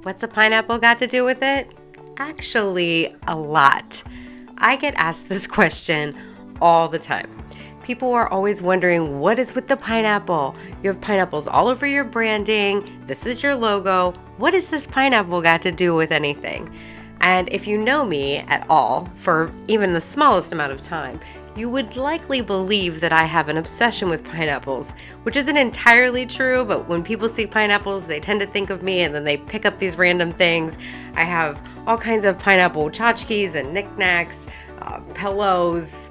What's a pineapple got to do with it? Actually, a lot. I get asked this question all the time. People are always wondering, what is with the pineapple? You have pineapples all over your branding. This is your logo. What has this pineapple got to do with anything? And if you know me at all for even the smallest amount of time, you would likely believe that I have an obsession with pineapples, which isn't entirely true, but when people see pineapples, they tend to think of me and then they pick up these random things. I have all kinds of pineapple tchotchkes and knickknacks, pillows,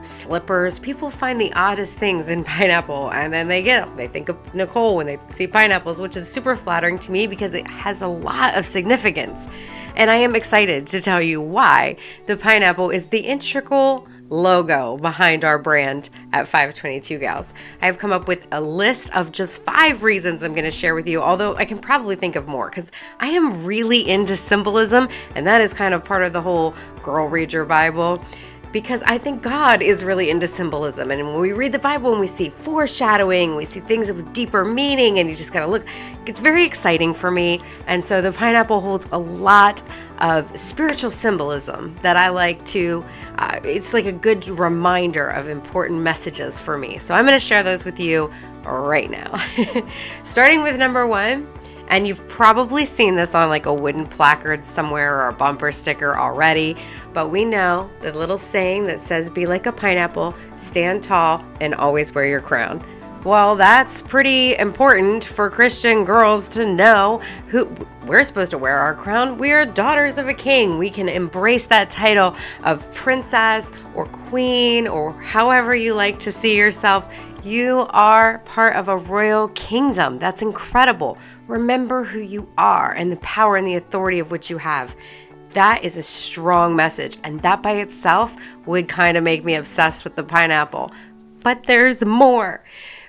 slippers. People find the oddest things in pineapple and then they think of Nicole when they see pineapples, which is super flattering to me because it has a lot of significance. And I am excited to tell you why the pineapple is the integral logo behind our brand at 522 Gals. I have come up with a list of just 5 reasons I'm going to share with you, although I can probably think of more because I am really into symbolism, and that is kind of part of the whole girl read your Bible. Because I think God is really into symbolism. And when we read the Bible and we see foreshadowing, we see things with deeper meaning, and you just gotta look, it's very exciting for me. And so the pineapple holds a lot of spiritual symbolism that I like to, it's like a good reminder of important messages for me. So I'm gonna share those with you right now. Starting with number 1. And you've probably seen this on like a wooden placard somewhere or a bumper sticker already, but we know the little saying that says, be like a pineapple, stand tall, and always wear your crown. Well, that's pretty important for Christian girls to know who we're supposed to wear our crown. We are daughters of a king. We can embrace that title of princess or queen or however you like to see yourself. You are part of a royal kingdom. That's incredible. Remember who you are and the power and the authority of which you have. That is a strong message, and that by itself would kind of make me obsessed with the pineapple. But there's more,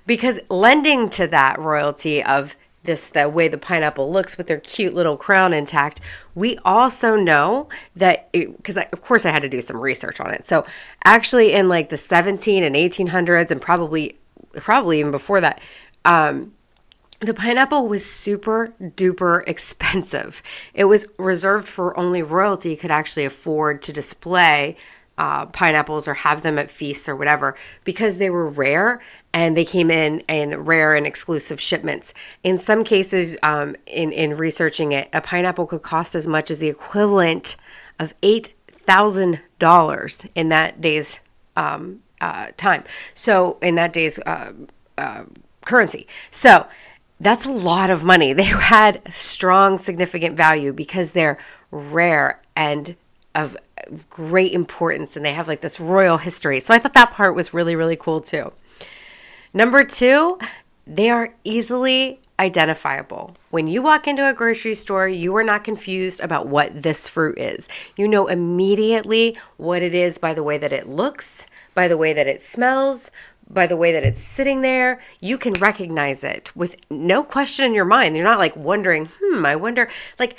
because lending to that royalty of this, the way the pineapple looks with their cute little crown intact, we also know that, because of course I had to do some research on it. So actually in like the 17 and 1800s and probably even before that, the pineapple was super duper expensive. It was reserved for only royalty could actually afford to display pineapples or have them at feasts or whatever, because they were rare and they came in rare and exclusive shipments. In some cases, in researching it, a pineapple could cost as much as the equivalent of $8,000 in that day's time. So in that day's currency. So that's a lot of money. They had strong, significant value because they're rare and of great importance, and they have like this royal history. So I thought that part was really, really cool too. Number 2, they are easily identifiable. When you walk into a grocery store, you are not confused about what this fruit is. You know immediately what it is by the way that it looks, by the way that it smells, by the way that it's sitting there. You can recognize it with no question in your mind. You're not like wondering, I wonder, like,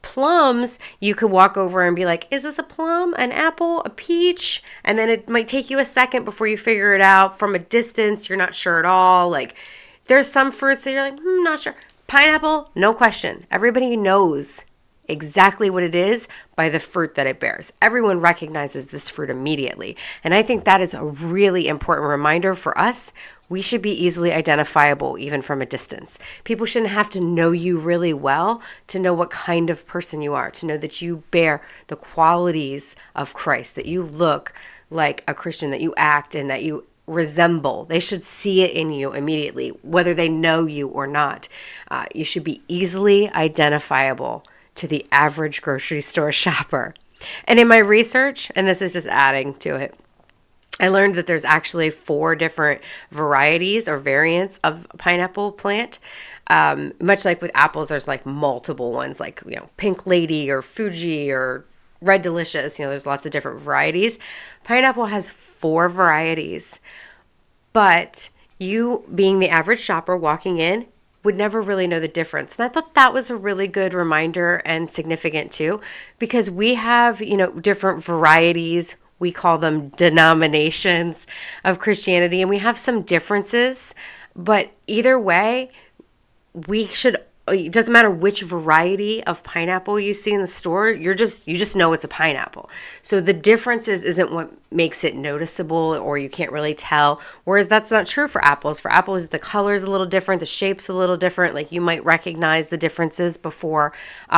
plums, you could walk over and be like, is this a plum, an apple, a peach? And then it might take you a second before you figure it out. From a distance, you're not sure at all. Like, there's some fruits that you're like, not sure. Pineapple, no question. Everybody knows exactly what it is by the fruit that it bears. Everyone recognizes this fruit immediately. And I think that is a really important reminder for us. We should be easily identifiable even from a distance. People shouldn't have to know you really well to know what kind of person you are, to know that you bear the qualities of Christ, that you look like a Christian, that you act and that you resemble. They should see it in you immediately, whether they know you or not. You should be easily identifiable to the average grocery store shopper. And in my research, and this is just adding to it, I learned that there's actually 4 different varieties or variants of pineapple plant. Much like with apples, there's like multiple ones, like, Pink Lady or Fuji or Red Delicious. There's lots of different varieties. Pineapple has 4 varieties, but you being the average shopper walking in would never really know the difference. And I thought that was a really good reminder and significant too, because we have, different varieties. We call them denominations of Christianity, and we have some differences, but either way, we should it doesn't matter which variety of pineapple you see in the store, you just know it's a pineapple. So the differences isn't what makes it noticeable, or you can't really tell. Whereas that's not true for apples. For apples, the color's a little different, the shape's a little different. Like you might recognize the differences before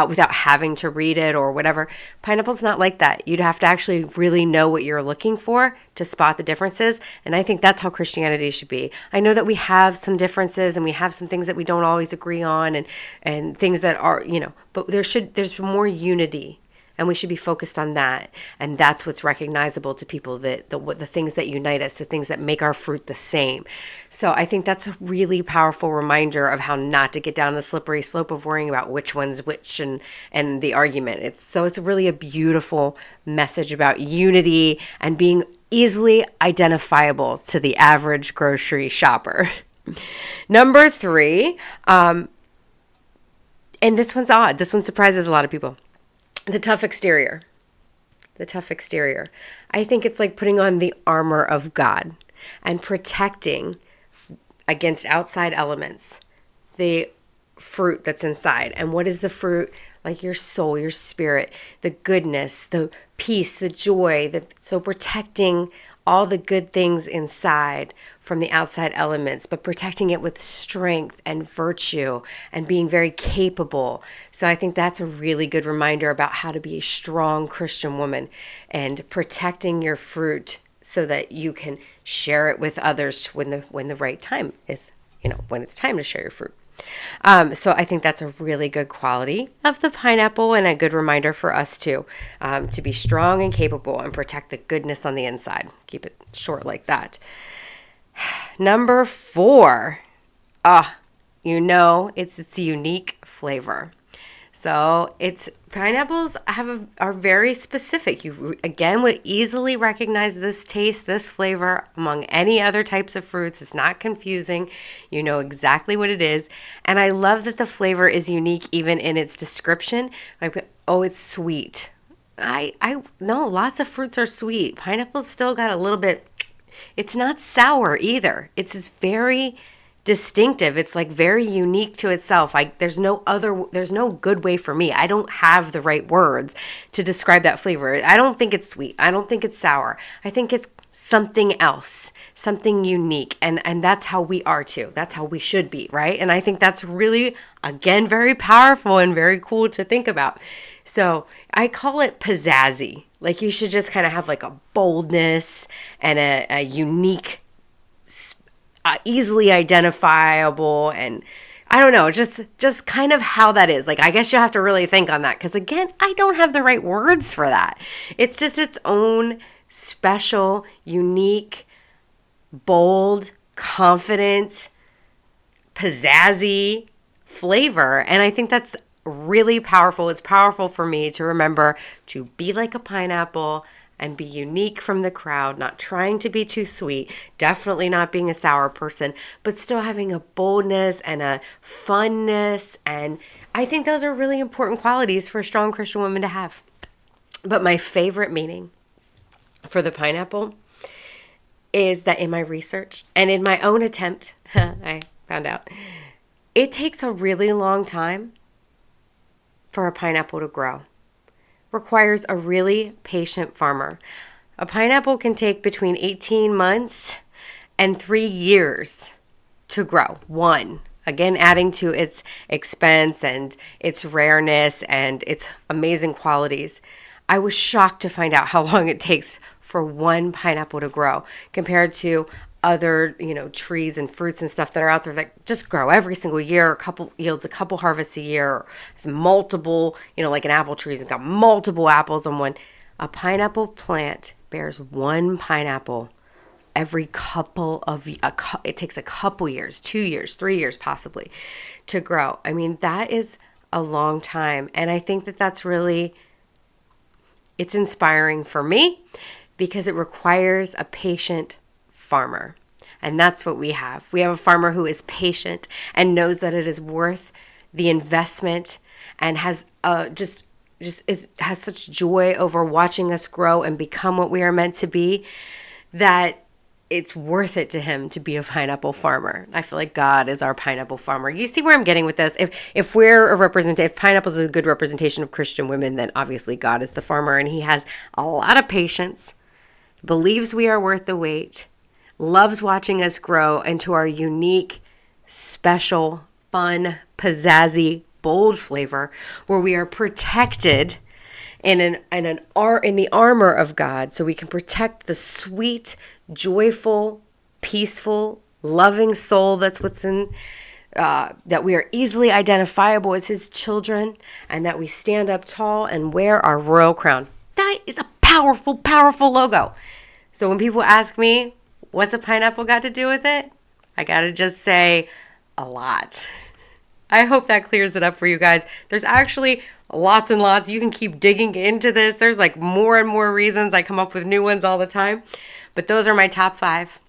without having to read it or whatever. Pineapple's not like that. You'd have to actually really know what you're looking for to spot the differences. And I think that's how Christianity should be. I know that we have some differences and we have some things that we don't always agree on, and things that are, but there's more unity, and we should be focused on that. And that's what's recognizable to people, that the things that unite us, the things that make our fruit the same. So I think that's a really powerful reminder of how not to get down the slippery slope of worrying about which one's which and the argument. It's really a beautiful message about unity and being easily identifiable to the average grocery shopper. Number 3, and this one's odd. This one surprises a lot of people. The tough exterior. The tough exterior. I think it's like putting on the armor of God and protecting against outside elements the fruit that's inside. And what is the fruit? Like your soul, your spirit, the goodness, the peace, the joy. So protecting all the good things inside from the outside elements, but protecting it with strength and virtue and being very capable. So I think that's a really good reminder about how to be a strong Christian woman, and protecting your fruit so that you can share it with others when the right time is, when it's time to share your fruit. So I think that's a really good quality of the pineapple, and a good reminder for us too, to be strong and capable and protect the goodness on the inside. Keep it short like that. Number 4, it's a unique flavor. So pineapples are very specific. You again would easily recognize this taste, this flavor among any other types of fruits. It's not confusing. You know exactly what it is. And I love that the flavor is unique even in its description. Like, it's sweet. I know lots of fruits are sweet. Pineapple's still got a little bit. It's not sour either. It's very distinctive. It's like very unique to itself. There's no good way for me. I don't have the right words to describe that flavor. I don't think it's sweet. I don't think it's sour. I think it's something else, something unique. And that's how we are too. That's how we should be, right? And I think that's really, again, very powerful and very cool to think about. So I call it pizzazzy. Like you should just kind of have like a boldness and a unique, easily identifiable, and I don't know, just kind of how that is. Like, I guess you have to really think on that, because again, I don't have the right words for that. It's just its own special, unique, bold, confident, pizzazzy flavor. And I think that's really powerful. It's powerful for me to remember to be like a pineapple and be unique from the crowd, not trying to be too sweet, definitely not being a sour person, but still having a boldness and a funness. And I think those are really important qualities for a strong Christian woman to have. But my favorite meaning for the pineapple is that in my research and in my own attempt, I found out, it takes a really long time for a pineapple to grow. Requires a really patient farmer. A pineapple can take between 18 months and 3 years to grow. One, again, adding to its expense and its rareness and its amazing qualities. I was shocked to find out how long it takes for one pineapple to grow compared to other, trees and fruits and stuff that are out there that just grow every single year, yields a couple harvests a year. It's multiple, like an apple tree has got multiple apples on one. A pineapple plant bears one pineapple every it takes a couple years, 2 years, 3 years possibly to grow. I mean, that is a long time. And I think that that's really, it's inspiring for me because it requires a patient farmer. And that's what we have. We have a farmer who is patient and knows that it is worth the investment, and has has such joy over watching us grow and become what we are meant to be, that it's worth it to him to be a pineapple farmer. I feel like God is our pineapple farmer. You see where I'm getting with this? If pineapple is a good representation of Christian women, then obviously God is the farmer, and he has a lot of patience, believes we are worth the wait, loves watching us grow into our unique, special, fun, pizzazzy, bold flavor, where we are protected in the armor of God, so we can protect the sweet, joyful, peaceful, loving soul that's within, that we are easily identifiable as his children, and that we stand up tall and wear our royal crown. That is a powerful, powerful logo. So when people ask me, what's a pineapple got to do with it? I got to just say, a lot. I hope that clears it up for you guys. There's actually lots and lots. You can keep digging into this. There's like more and more reasons. I come up with new ones all the time. But those are my top 5.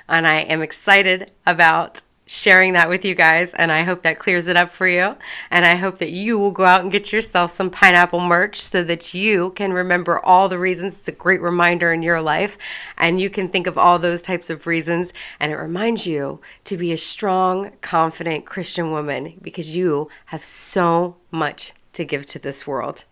And I am excited about sharing that with you guys. And I hope that clears it up for you. And I hope that you will go out and get yourself some pineapple merch so that you can remember all the reasons. It's a great reminder in your life. And you can think of all those types of reasons. And it reminds you to be a strong, confident Christian woman, because you have so much to give to this world.